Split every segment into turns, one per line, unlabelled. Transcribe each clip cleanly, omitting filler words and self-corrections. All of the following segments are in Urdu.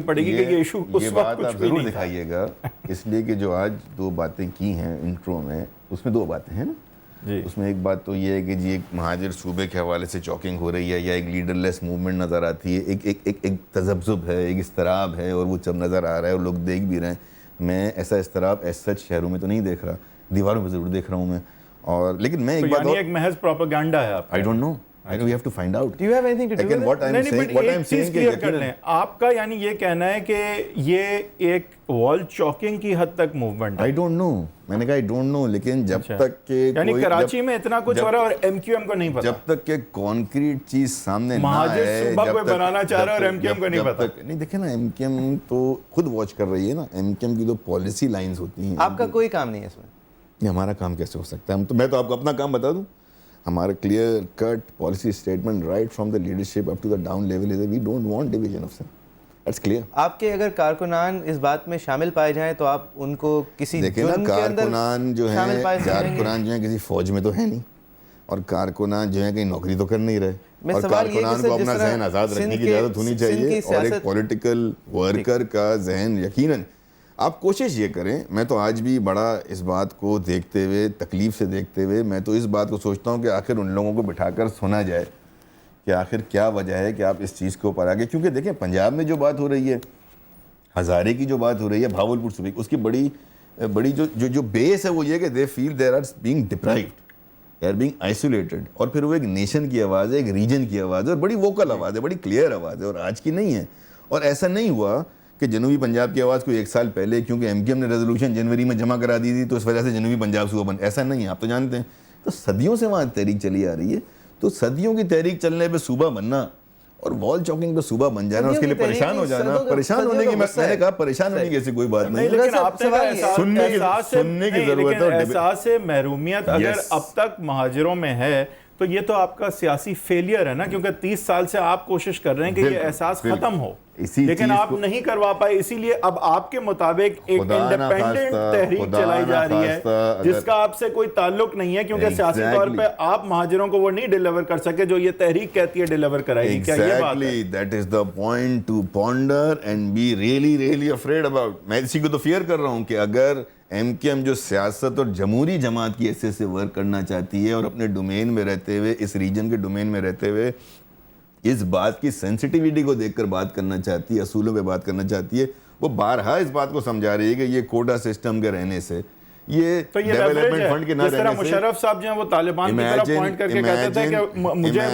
پڑے گی کہ یہ ایشو اس
یہ
وقت
بات
کچھ
آپ
بھی
ضرور
نہیں تھا.
دکھائیے گا، اس لیے کہ جو آج دو باتیں کی ہیں انٹرو میں، اس میں دو باتیں ہیں نا.
جی
اس میں ایک بات تو یہ ہے کہ جی ایک مہاجر صوبے کے حوالے سے چاکنگ ہو رہی ہے، یا ایک لیڈر لیس موومنٹ نظر آتی ہے، ایک تذبذب ہے، ایک اضطراب ہے، اور وہ جب نظر آ رہا ہے اور لوگ دیکھ بھی رہے ہیں. میں ایسا اضطراب ایز سچ شہروں میں تو نہیں دیکھ رہا، دیواروں پہ ضرور دیکھ رہا ہوں میں. اور لیکن میں
تو
ایک بات
یعنی
اور
ایک محض پروپیگنڈا ہے آپ کا.
I don't know. We have to find out.
Do you have anything to do
Again,
with
what
it?
I'm saying, what I'm
ایک چیز
saying کہ
کلیئر کر
یقیناً
لیں، آپ کا یعنی یہ کہنا ہے کہ یہ ایک وال چاکنگ کی حد تک موومنٹ ہے.
I don't know. میں نے کہا I don't know، لیکن جب تک کہ
یعنی
کوئی
کراچی میں اتنا کچھ ہو رہا ہے اور ایم کیو ایم کو نہیں پتا.
جب تک کہ کانکریٹ چیز سامنے نہ
مہاجر
آئے،
صوبہ
جب
کوئی
تک
بنانا چاہ رہا ہے اور ایم کیو ایم کو نہیں پتا.
نہیں دیکھیں نا، ایم کیو ایم تو خود واچ کر رہی ہے نا. ایم کیو ایم کی تو پالیسی لائنز ہوتی ہیں.
آپ کا کوئی کام نہیں ہے اس میں.
یہ ہمارا کام کیسے ہو سکتا ہے؟ میں تو آپ کو اپنا کام بتا دوں. ہمارا clear cut policy statement right from the leadership up to the down level is we don't want division of same. That's clear.
آپ کے اگر کارکنان اس بات میں شامل پائے جائیں تو آپ ان کو کسی
دیکھیں نا،
جرم کے اندر
کارکنان جو ہیں کسی فوج میں تو ہے نہیں، اور کارکنان جو ہیں کہیں نوکری تو کر نہیں رہے، اور کارکنان کو اپنا ذہن آزاد رکھنے کی اجازت ہونی چاہیے. اور ایک پولیٹیکل ورکر کا ذہن یقیناً آپ کوشش یہ کریں. میں تو آج بھی بڑا اس بات کو دیکھتے ہوئے، تکلیف سے دیکھتے ہوئے، میں تو اس بات کو سوچتا ہوں کہ آخر ان لوگوں کو بٹھا کر سنا جائے کہ آخر کیا وجہ ہے کہ آپ اس چیز کے اوپر آگے. کیونکہ دیکھیں پنجاب میں جو بات ہو رہی ہے، ہزارے کی جو بات ہو رہی ہے، بھاولپور صوبے کی، اس کی بڑی جو بیس ہے وہ یہ کہ they feel they are being deprived, they are being isolated. اور پھر وہ ایک نیشن کی آواز ہے، ایک ریجن کی آواز ہے، اور بڑی ووکل آواز ہے، بڑی کلیئر آواز ہے، اور آج کی نہیں ہے. اور ایسا نہیں ہوا کہ جنوبی پنجاب کی آواز کو ایک سال پہلے کیونکہ ایم کیو ایم نے ریزولوشن جنوری میں جمع کرا دی تھی تو اس وجہ سے جنوبی پنجاب صوبہ بن. ایسا نہیں ہے، آپ تو جانتے ہیں. تو صدیوں سے وہاں تحریک چلی آ رہی ہے. تو صدیوں کی تحریک چلنے پہ صوبہ بننا اور وال چاکنگ پہ صوبہ بن جانا، اس کے لیے پریشان ہو جانا، پریشان ہونے کی میں نے کہا پریشان ہونے کی ایسی کوئی بات نہیں.
لیکن آپ نے
سننے کی ضرورت ہے.
احساس محرومیت اگر اب تک مہاجروں میں ہے تو یہ تو آپ کا سیاسی فیلئر ہے نا، کیونکہ 30 سال سے آپ کوشش کر رہے ہیں کہ یہ احساس ختم ہو، لیکن آپ نہیں کروا پائے. اسی لیے اب آپ کے مطابق ایک انڈیپینڈنٹ تحریک چلائی جا رہی ہے جس کا آپ سے کوئی تعلق نہیں ہے، کیونکہ سیاسی طور پہ آپ مہاجروں کو وہ نہیں ڈیلیور کر سکے جو یہ تحریک کہتی ہے ڈیلیور کرائے گی. کیا یہ بات ہے؟
That is the point to ponder and be really afraid about. میں اسی کو تو فیئر کر رہا ہوں کہ اگر ایم کیو ایم جو سیاست اور جمہوری جماعت کی حیثیت سے ورک کرنا چاہتی ہے اور اپنے ڈومین میں رہتے ہوئے، اس ریجن کے ڈومین میں رہتے ہوئے اس بات کی سینسٹیوٹی کو دیکھ کر بات کرنا چاہتی ہے، اصولوں پہ بات کرنا چاہتی ہے، وہ بارہا اس بات کو سمجھا رہی ہے کہ یہ کوٹا سسٹم کے رہنے سے، یہ ڈیولپمنٹ فنڈ کے نہ رہنے سے،
جس طرح مشرف صاحب جو ہیں وہ طالبان کی طرف پوائنٹ کر کے کہتے تھے کہ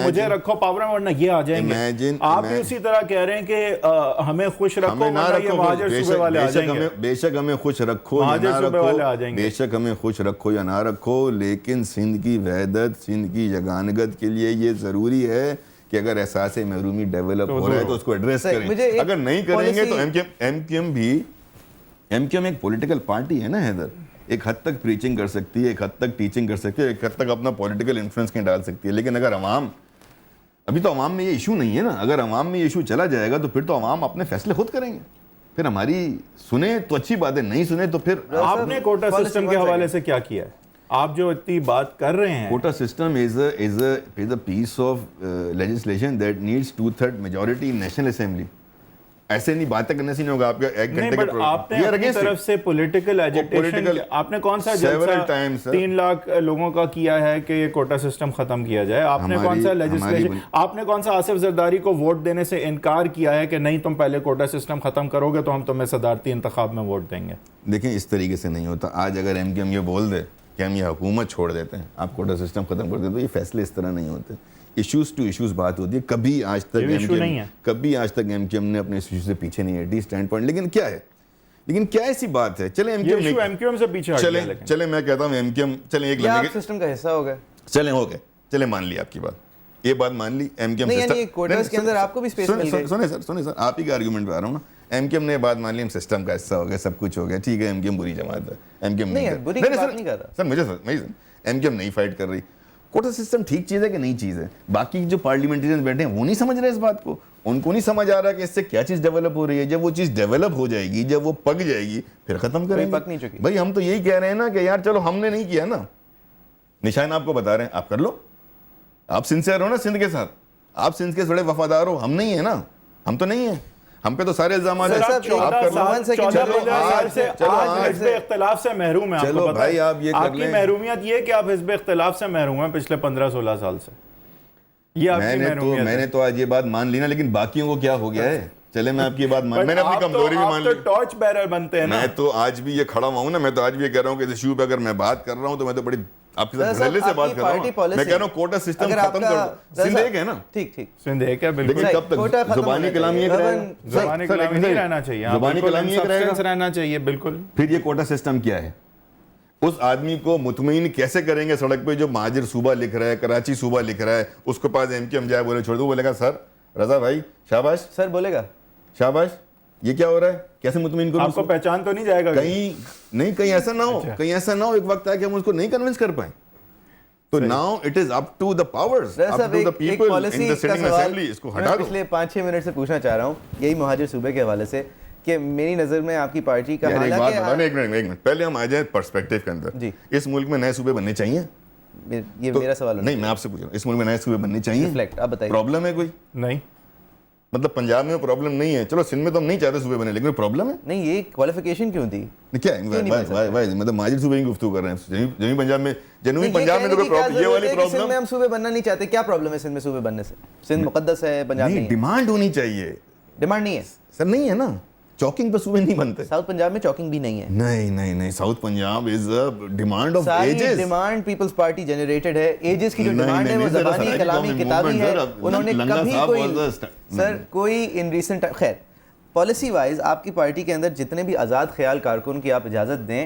مجھے رکھو پاور میں ورنہ یہ آ جائیں گے. آپ بھی اسی طرح کہہ رہے ہیں کہ ہمیں خوش رکھو ورنہ یہ مہاجر صوبے والے آ جائیں گے.
بے شک ہمیں خوش رکھو یا نہ رکھو، بے شک ہمیں خوش رکھو یا نہ رکھو، لیکن سندھ کی وحدت، سندھ کی یگانگت کے لیے یہ ضروری ہے کہ اگر احساس محرومی ڈیولپ ہو رہا ہے تو اس کو ایڈریس کریں. اگر نہیں کریں گے تو ایم کیو ایم ایک پولیٹیکل پارٹی ہے نا حیدر، ایک حد تک پریچنگ کر سکتی ہے، ایک حد تک ٹیچنگ کر سکتی ہے، ایک حد تک اپنا پولیٹیکل انفلوئنس کہیں ڈال سکتی ہے. لیکن اگر عوام، ابھی تو عوام میں یہ ایشو نہیں ہے نا، اگر عوام میں یہ ایشو چلا جائے گا تو پھر تو عوام اپنے فیصلے خود کریں گے. پھر ہماری سنیں تو اچھی بات ہے، نہیں سنیں تو پھر.
آپ نے کوٹا سسٹم کے حوالے سے کیا کیا ہے؟ آپ جو اتنی بات کر رہے ہیں،
quota system is a piece of legislation that needs 2/3 majority in National Assembly. ایسے نہیں باتیں کرنے سے نہیں ہوگا. آپ کا ایک گھنٹے کا پروگرام،
آپ نے اپنی طرف سے پولیٹیکل ایجیٹیشن، آپ نے کون سا جلسہ 3 لاکھ لوگوں کا کیا ہے کہ یہ کوٹا سسٹم ختم کیا جائے؟ آپ نے کون سا لیجسلیشن، آپ نے کون سا آصف زرداری کو ووٹ دینے سے انکار کیا ہے کہ نہیں تم پہلے کوٹا سسٹم ختم کرو گے تو ہم تمہیں صدارتی انتخاب میں ووٹ دیں گے؟
دیکھیں اس طریقے سے نہیں ہوتا. آج اگر ایم کیو ایم یہ بول دے کہ ہم یہ حکومت چھوڑ دیتے ہیں، آپ کوٹا سسٹم ختم کر دیتے، تو یہ فیصلے اس طرح نہیں ہوتے. ایشوز ٹو ایشوز بات ہوتی ہے. کبھی آج تک ایم کیو ایم نے اپنے ایشو سے پیچھے نہیں ہٹی اسٹینڈ پوائنٹ. لیکن کیا ایسی بات ہے؟ چلیں ایم کیو ایم
سے پیچھے
چلیں میں کہتا ہوں ایم کیو ایم، چلیں ایک
لمحے سسٹم کا حصہ ہو گئے،
چلیں ہو گئے، چلیں مان لی آپ کی بات، یہ بات مان لی. ایم کیو ایم
کوٹاز کے اندر آپ کو بھی اسپیس مل گئی.
سنیں سر، آپ ہی کے آرگومنٹ پہ آ رہا ہوں نا. ایم کیو ایم نے بات مان لی، ہم سسٹم کا حصہ ہو گیا، سب کچھ ہو گیا، ٹھیک ہے. ایم کیو ایم بری جماعت ہے، ایم کیو ایم نہیں کر رہا سر، مجھے ایم کیو ایم نہیں فائٹ کر رہی. کوٹا سسٹم ٹھیک چیز ہے کہ نہیں چیز ہے؟ باقی جو پارلیمنٹرین بیٹھے ہیں وہ نہیں سمجھ رہے اس بات کو، ان کو نہیں سمجھ آ رہا کہ اس سے کیا چیز ڈیولپ ہو رہی ہے. جب وہ چیز ڈیولپ ہو جائے گی، جب وہ پک جائے گی، پھر ختم کریں گے. بھائی ہم تو یہی کہہ رہے ہیں نا کہ یار چلو ہم نے نہیں کیا نا، نشان آپ کو بتا رہے ہیں، آپ کر لو. آپ سنسیئر ہو نا سندھ کے ساتھ، آپ سندھ کے بڑے وفادار ہو، ہم نہیں ہیں نا، ہم تو نہیں ہیں. ہم پہ تو سارے الزامات ہیں.
آپ 14 سے آج حزب اختلاف سے محروم ہیں.
چلو بھائی آپ یہ کر لیں,
آپ کی محرومیت یہ کہ آپ حزب اختلاف سے محروم ہیں پچھلے 15-16 سال سے. یہ آپ کی محرومیت ہے.
میں نے تو آج یہ بات مان لی نا, لیکن باقیوں کو کیا ہو گیا ہے؟ چلے میں آپ کی بات مان, میں نے اپنی کمزوری بھی مان لی.
آپ تو ٹارچ بیرر بنتے ہیں نا.
میں تو آج بھی یہ کھڑا ہوا ہوں نا, میں تو آج بھی یہ کہہ رہا ہوں کہ اس ایشو پہ اگر میں بات کر رہا ہوں تو میں تو بڑی آپ کے ساتھ دھڑلے سے بات کر رہا ہوں. میں کہہ رہا ہوں کوٹا سسٹم ختم کر دو. سندھ ایک ہے نا,
ٹھیک
سندھ ایک ہے بالکل.
لیکن کب تک زبانی کلامی ایک رہے گا؟
زبانی کلامی نہیں رہنا چاہیے,
زبانی کلامی ایک رہے گا,
رہنا چاہیے بالکل.
پھر یہ کوٹا سسٹم کیا ہے؟ اس آدمی کو مطمئن کیسے کریں گے سڑک پہ جو مہاجر صوبہ لکھ رہا ہے, کراچی صوبہ لکھ رہا ہے, اس کے پاس ایم کیو ایم جائے بولے چھوڑ دو, بولے گا سر رضا بھائی شاباش,
سر بولے گا
شاباش, یہ کیا ہو رہا ہے, کیسے مطمئن کروں؟
آپ کو پہچان تو نہیں جائے گا
کہیں ایسا نہ ہو, کہیں ایسا نہ ہو ایک وقت آئے کہ ہم اس کو نہیں کنونس کر پائیں. تو now it is up to the powers, up to the people in the sitting assembly. اس کو ہٹا دو.
پچھلے 5-6 منٹ سے پوچھنا چاہ رہا ہوں یہی مہاجر صوبے کے حوالے سے کہ میری نظر میں آپ کی پارٹی کا
ایک منٹ پہلے ہم آ جائیں پرسپیکٹیو کے اندر. اس ملک میں نئے صوبے بننے چاہیے؟
یہ میرا سوال
نہیں, میں آپ سے پوچھ رہا ہوں, اس ملک میں نئے صوبے بننے چاہیے؟
آپ بتائیے.
پرابلم ہے کوئی؟
نہیں,
مطلب پنجاب میں پرابلم نہیں ہے, چلو سندھ میں تو ہم نہیں چاہتے صوبے بنے, لیکن پرابلم ہے
نہیں. یہ کوالیفیکیشن کیوں تھی؟
کیا مطلب مہاجر صوبے کی گفتگو کر رہے ہیں جنوبی پنجاب میں تو یہ والی پرابلم
ہم صوبے بننا نہیں چاہتے. کیا پرابلم ہے سندھ میں صوبے بننے سے؟ سندھ مقدس ہے, پنجاب نہیں.
ڈیمانڈ ہونی چاہیے.
ڈیمانڈ نہیں ہے
سر, نہیں ہے نا, چوکنگ پہ صوبے نہیں بنتے.
ساؤتھ پنجاب میں چوکنگ بھی نہیں ہے.
نہیں, south Punjab is demand of
ساری
ایجز.
ڈیمانڈ پیپلز پارٹی جنریٹڈ ہے. ایجز کی جو ڈیمانڈ ہے وہ زبانی کلامی کتابی ہے. انہوں نے کبھی کوئی ان ریسنٹ خیر پالیسی وائز آپ کی پارٹی کے اندر جتنے بھی آزاد خیال کارکن کی آپ اجازت دیں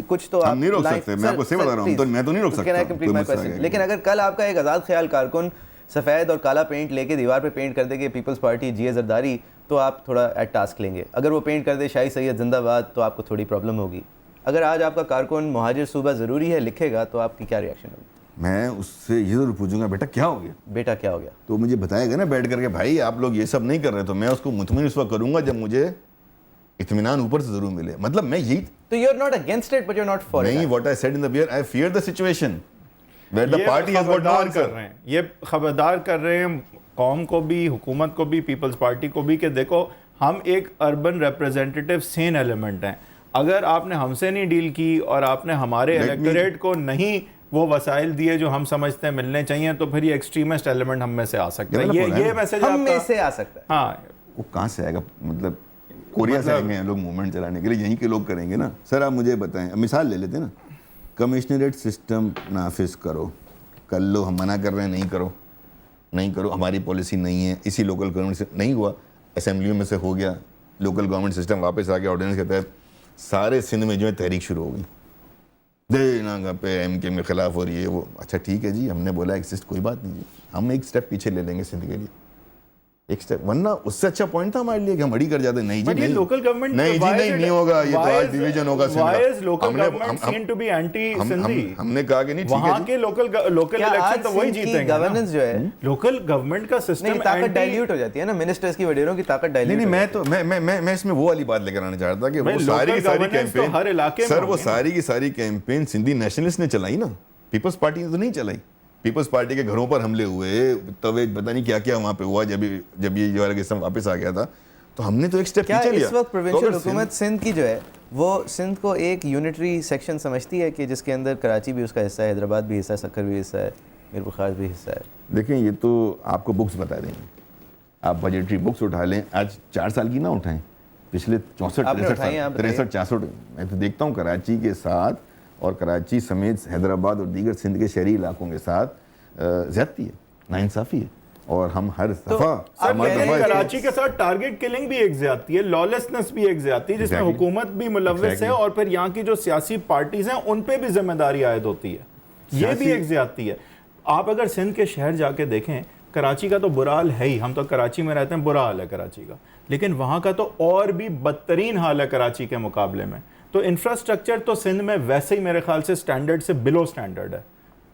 کچھ تو آپ
نہیں روک سکتے. میں آپ کو صحیح بتا رہا ہوں, میں تو نہیں روک سکتا.
لیکن اگر کل آپ کا ایک آزاد خیال کارکن سفید اور کالا پینٹ لے کے دیوار پہ پینٹ کر دے کہ پیپلز پارٹی جی زرداری, تو آپ تھوڑا ایٹ ٹاسک لیں گے. اگر وہ پینٹ کر دے شاہی سید زندہ باد, تو آپ کو تھوڑی پرابلم ہوگی. اگر آج آپ کا کارکن مہاجر صوبہ ضروری ہے لکھے گا تو آپ کی کیا ریئیکشن ہوگی؟
میں اس سے یہ ضرور پوچھوں گا بیٹا کیا ہو گیا,
بیٹا کیا ہو گیا,
تو مجھے بتائے گا نا بیٹھ کر کے بھائی آپ لوگ یہ سب نہیں کر رہے. تو میں اس کو مطمئن اس وقت کروں گا جب مجھے اطمینان اوپر سے ضرور ملے. مطلب میں یہی
تو you are not against it but you are not for it.
نہیں, what I said in the beer, I fear the situation where the party has got no answer.
یہ خبردار کر رہے ہیں قوم کو بھی, حکومت کو بھی, پیپلز پارٹی کو بھی کہ دیکھو ہم ایک اربن ریپرزینٹیو سین ایلیمنٹ ہیں. اگر آپ نے ہم سے نہیں ڈیل کی اور آپ نے ہمارے الیکٹوریٹ کو نہیں وہ وسائل دیے جو ہم سمجھتے ہیں ملنے چاہیے, تو پھر یہ ایکسٹریمسٹ ایلیمنٹ ہم میں سے آ سکتا ہے. یہ میسج
ہم میں سے آ سکتا ہے.
ہاں,
وہ کہاں سے آئے گا؟ مطلب کوریا سے آئیں گے لوگ موومنٹ چلانے کے لیے, یہیں کے لوگ کریں گے نا. سر آپ مجھے بتائیں, مثال لے لیتے ہیں نا, کمشنریٹ سسٹم نافذ کرو, کر لو. ہم منع کر رہے ہیں نہیں کرو, ہماری پالیسی نہیں ہے. اسی لوکل گورنمنٹ سے نہیں ہوا, اسمبلیوں میں سے ہو گیا, لوکل گورنمنٹ سسٹم واپس آ گیا آرڈیننس کے تحت. سارے سندھ میں جو ہے تحریک شروع ہو گئی, دینا پہ ایم کے خلاف اور یہ وہ. اچھا ٹھیک ہے جی, ہم نے بولا ایکسسٹ, کوئی بات نہیں جی, ہم ایک سٹیپ پیچھے لے لیں گے سندھ کے لیے, ایک سٹیپ. ورنہ اس سے اچھا پوائنٹ تھا ہمارے لیے کہ ہم اڑی کر جاتے. نہیں جی نہیں,
لوکل گورنمنٹ
نہیں ہوگا, یہ تو آج ڈویژن ہوگا. ہم نے کہا کہ نہیں
وہاں کے لوکل الیکشن تو وہی جیتیں گے.
گورننس جو ہے
لوکل گورنمنٹ کا سسٹم
طاقت ڈائلیوٹ ہو جاتی ہے نا, منسٹرز کی وڈیروں کی طاقت ڈائلیوٹ.
نہیں, میں اس میں وہ والی بات لے کر آنا چاہتا کہ وہ ساری کی ساری کیمپین, سر وہ ساری کی ساری کیمپین سندھی نیشنلسٹ نے چلائی نا, پیپلز پارٹی نے تو نہیں چلائی. پیپلز پارٹی کے گھروں پر حملے ہوئے, توے پتہ نہیں کیا کیا وہاں پہ ہوا. جب یہ والا قسم واپس آ گیا تھا تو ہم نے تو ایک سٹیپ پیچھے لیا.
اس وقت پروونشل حکومت سندھ کی جو ہے وہ سندھ کو ایک یونٹری سیکشن سمجھتی ہے کہ جس کے اندر کراچی بھی اس کا حصہ ہے, حیدرآباد بھی حصہ ہے, سکھر بھی حصہ ہے, میرپور خاص بھی حصہ ہے.
دیکھیں یہ تو آپ کو بکس بتا دیں گے, آپ بجٹری بکس اٹھا لیں. آج 4 سال کی نہ اٹھائیں, پچھلے 64-63-64 میں تو دیکھتا ہوں کراچی کے ساتھ اور کراچی سمیت حیدرآباد اور دیگر سندھ کے شہری علاقوں کے ساتھ زیادتی ہے, ناانصافی ہے. اور ہم ہر دفعہ
کراچی کے ساتھ ٹارگٹ کلنگ بھی ایک زیادتی ہے, لالسنس بھی ایک زیادتی ہے, جس میں حکومت بھی ملوث ہے اور پھر یہاں کی جو سیاسی پارٹیز ہیں ان پہ بھی ذمہ داری عائد ہوتی ہے. یہ بھی ایک زیادتی ہے. آپ اگر سندھ کے شہر جا کے دیکھیں, کراچی کا تو برا حال ہے ہی, ہم تو کراچی میں رہتے ہیں, برا حال ہے کراچی کا, لیکن وہاں کا تو اور بھی بدترین حال ہے کراچی کے مقابلے میں. تو انفراسٹرکچر تو سندھ میں ویسے ہی میرے خیال سے سٹینڈرڈ سے بلو سٹینڈرڈ ہے,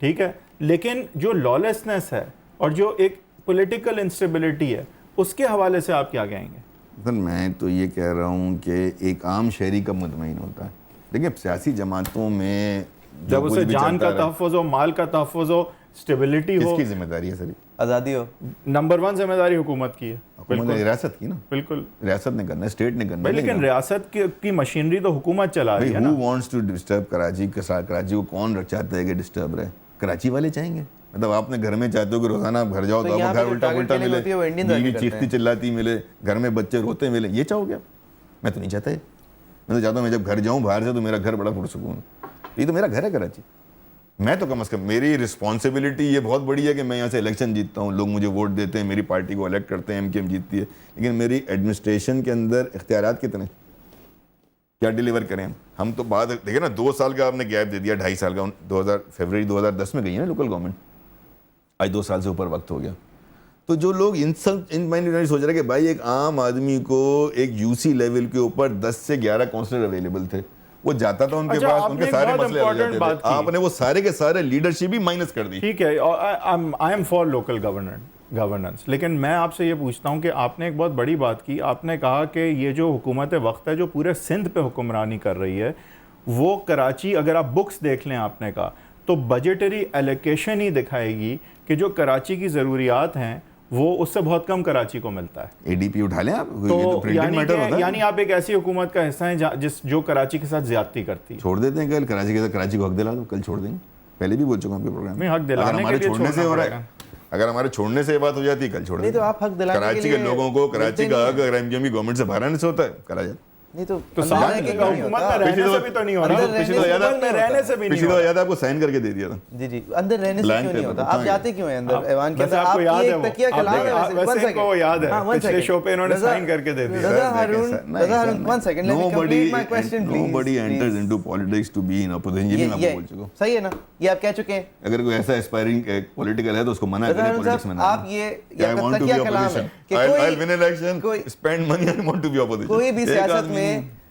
ٹھیک ہے, لیکن جو لالسنس ہے اور جو ایک پولیٹیکل انسٹیبلٹی ہے اس کے حوالے سے آپ کیا کہیں گے؟
میں تو یہ کہہ رہا ہوں کہ ایک عام شہری کا مطمئن ہوتا ہے. دیکھیں سیاسی جماعتوں میں
جب اسے جان کا تحفظ ہو, مال کا تحفظ ہو, اسٹیبلٹی ہو,
کس کی ذمہ داری ہے سر؟
آزادی ہو.
نمبر 1 ذمہ داری حکومت کی ہے,
ریاست کی نا,
بالکل
ریاست نے کرنا ہے, اسٹیٹ نے کرنا ہے.
لیکن ریاست کی مشینری تو حکومت چلا رہی ہے نا.
who wants to disturb Karachi کو کون چاہتا ہے کہ ڈسٹرب رہے؟ کراچی والے چاہیں گے. مطلب آپ نے گھر میں چاہتے ہو کہ روزانہ آپ گھر جاؤ تو آپ کو گھر الٹا پلٹا ملے, بیوی چیختی چلاتی ملے, گھر میں بچے روتے ملے, یہ چاہو گے آپ؟ میں تو نہیں چاہتا. میں تو چاہتا ہوں میں جب گھر جاؤں باہر سے تو میرا گھر بڑا پرسکون. یہ تو میرا گھر ہے کراچی. میں تو کم از کم, میری رسپانسبلٹی یہ بہت بڑی ہے کہ میں یہاں سے الیکشن جیتتا ہوں, لوگ مجھے ووٹ دیتے ہیں, میری پارٹی کو الیکٹ کرتے ہیں, MKM جیتتی ہے, لیکن میری ایڈمنسٹریشن کے اندر اختیارات کتنے, کیا ڈیلیور کریں ہم تو بات دیکھیں نا. 2 سال کا آپ نے گیپ دے دیا, 2.5 سال کا. فروری 2010 میں گئی ہے نا لوکل گورنمنٹ, آج 2 سال سے اوپر وقت ہو گیا. تو جو لوگ ان سوچ رہے کہ بھائی ایک عام آدمی کو ایک UC لیول کے اوپر 10 سے 11 کونسلر اویلیبل تھے, وہ جاتا تھا ان کے پاس, ان کے سارے مسئلے حل ہو جاتے تھے. آپ نے وہ سارے کے سارے لیڈرشپ ہی مائنس کر دی.
ٹھیک ہے, I am for local governance, لیکن میں آپ سے یہ پوچھتا ہوں کہ آپ نے ایک بہت بڑی بات کی. آپ نے کہا کہ یہ جو حکومت وقت ہے جو پورے سندھ پہ حکمرانی کر رہی ہے, وہ کراچی, اگر آپ بکس دیکھ لیں آپ نے کہا تو بجٹری ایلوکیشن ہی دکھائے گی کہ جو کراچی کی ضروریات ہیں وہ اس سے بہت کم کراچی کو ملتا ہے.
ADP اٹھا لیں آپ,
تو یعنی آپ ایک ایسی حکومت کا حصہ ہیں جو کراچی کے ساتھ زیادتی کرتی ہے.
چھوڑ دیتے ہیں کل کراچی کے ساتھ, کراچی کو حق دلا دو, کل چھوڑ دیں گے. پہلے بھی بول چکا ہوں آپ کے پروگرام میں,
حق دلانے کے لیے
چھوڑنے سے ہو رہا ہے. اگر ہمارے چھوڑنے سے یہ بات ہو جاتی ہے کل چھوڑ دیں.
تو آپ حق دلانے
کراچی کے لوگوں کو کراچی کا حق اگر MKM کی گورنمنٹ سے باہر آنے سے ہوتا ہے کرا جاتا.
نہیں تو
حکومت میں رہنے سے بھی تو نہیں ہو رہا, رہنے سے بھی نہیں ہو رہا.
آپ کو سائن کر کے دے دیا تھا.
جی اندر رہنے سے کیوں نہیں ہوتا؟ آپ جاتے کیوں ہیں اندر ایوان کے اندر؟
آپ کو یاد ہے ویسے کو یاد ہے پچھلے شو پہ انہوں نے سائن کر کے دے دیا.
رضا Haroon one second, let me complete my question please.
Nobody enters into politics to be in opposition. یہ میں بول چکا ہوں.
صحیح ہے نا, یہ آپ کہہ چکے ہیں.
اگر کوئی ایسا اسپائرنگ پولیٹیکل ہے تو اس کو منع کریں پولیٹکس میں.
آپ یہ تکیہ کلام ہے کہ
I'll win election, spend money, I want to be opposition.
کوئی بھی سیاست میں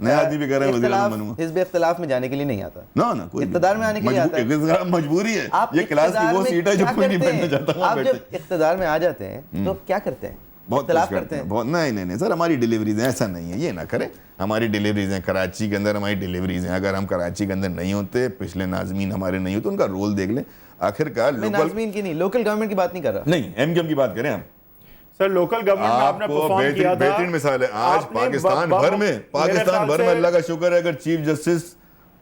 نیا آدمی بھی کہہ رہے ہیں وزیر اعظم بنوں گا.
حزب اختلاف میں جانے کے لیے نہیں آتا.
نا کوئی
اقتدار میں آنے کے لیے آتا ہے.
مجبوری ہے. یہ کلاس کی وہ سیٹ ہے جو کوئی نہیں بیٹھنا چاہتا.
آپ جب اقتدار میں آ جاتے ہیں تو کیا کرتے ہیں؟
بہت اختلاف کرتے ہیں. نہیں سر, ہماری ڈیلیوریز ہیں, ایسا نہیں ہے, یہ نہ کریں. ہماری ڈیلیوریز ہیں کراچی کے اندر, ہماری ڈیلیوریز ہیں. اگر ہم کراچی کے اندر نہیں ہوتے, پچھلے ناظمین ہمارے نہیں ہوتے, ان کا رول دیکھ لیں. آخر کار
ناظمین کی نہیں, لوکل گورنمنٹ کی بات نہیں کر رہا.
نہیں, MKM کی بات کریں ہم.
سر لوکل گورنمنٹ میں آپ نے پرفارم کیا تھا.
بہترین مثال ہے آج پاکستان بھر میں اللہ کا شکر ہے. اگر چیف جسٹس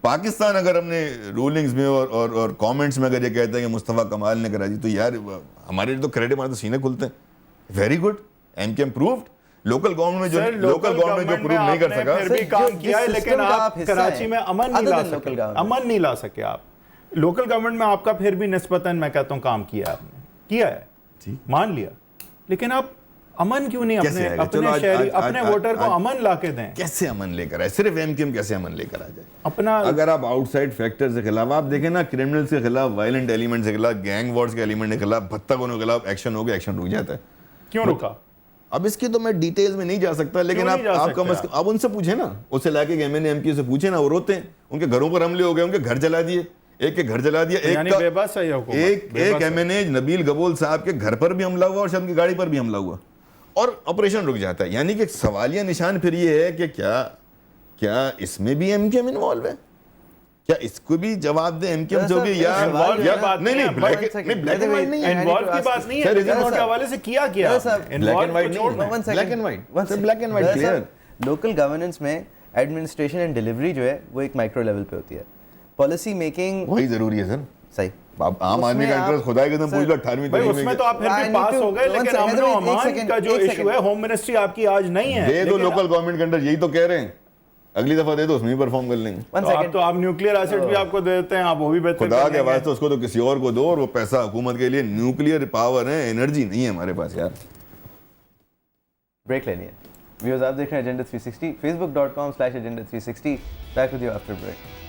پاکستان اگر اپنے رولنگز میں اور کامنٹس میں اگر یہ کہتا ہے کہ مصطفیٰ کمال نے کرا دی, تو یار ہمارے تو کریڈٹ ہمارے تو سینے کھلتے ہیں. Very good, MKM proofed. Local government میں جو پروو نہیں کر سکا,
پھر بھی کام کیا ہے, لیکن آپ کراچی میں امن نہیں لا سکے. آپ لوکل گورنمنٹ میں آپ کا پھر بھی نسبتاً میں کہتا ہوں کام کیا, آپ نے کیا ہے, مان لیا, لیکن آپ امن کیوں نہیں اپنے شہری, اپنے ووٹر کو امن لا کے دیں؟
کیسے امن لے کر آئے؟ صرف MKM کیسے امن لے کر آ جائے اپنا؟ اگر آپ آؤٹ سائڈ فیکٹر سے خلاف, آپ دیکھیں نا, کرمنلز کے خلاف, وائلنٹ ایلیمنٹ کے خلاف, گینگ وارز کے ایلیمنٹ کے خلاف, بھتکوں کے خلاف ایکشن ہو گیا, ایکشن رک جاتا ہے.
کیوں رکا؟
اب اس کی تو میں ڈیٹیلز میں نہیں جا سکتا, لیکن آپ ان سے پوچھیں نا, اس علاقے کے MNA MK سے پوچھیں نا, وہ روتے ہیں. ان کے گھروں پر حملے ہو گئے, ان کے گھر جلا دیے, ایک کے گھر جلا دیا, ایک MNA نبیل گبول صاحب کے گھر پر بھی حملہ ہوا اور شام کی گاڑی پر بھی حملہ ہوا, اور آپریشن رک جاتا ہے. یعنی کہ سوالیہ نشان پھر یہ ہے کہ کیا اس میں بھی MKM انوالو ہے؟ کیا اس کو بھی جواب دیں MKM جو کہ یار نہیں بلیک اینڈ وائٹ نہیں ہے,
انوالو کی بات نہیں ہے, ریزلٹ کے حوالے سے کیا
بلیک اینڈ وائٹ نہیں, black and white clear.
Local governance میں ایڈمنسٹریشن اینڈ ڈیلیوری جو ہے وہ ایک مائکرو لیول پہ ہوتی ہے. پالیسی میکنگ
وہی ضروری ہے سر.
صحیح.
عام آدمی کا انٹرسٹ خدا کے قسم پوچھ لو 18ویں
تاریخ میں, اس میں تو آپ پھر بھی پاس ہو گئے, لیکن امن و امان کا جو ایشو ہے, ہوم منسٹری آپ کی آج نہیں ہے.
دے دو لوکل گورنمنٹ کے انڈر, یہی تو کہہ رہے ہیں, اگلی دفعہ دے دو, اس میں بھی پرفارم کر لیں گے.
تو آپ نیوکلیئر ایسڈ بھی آپ کو دیتے ہیں, آپ وہ بھی بہتر
خدا کے واسطے اس کو تو کسی اور کو دو, اور وہ پیسہ حکومت کے لیے. نیوکلیئر پاور ہے, انرجی نہیں ہے ہمارے پاس یار.
بریک لینی ہے. ویورز آپ دیکھ رہے ہیں agenda 360, facebook.com/agenda360. Back with you after break.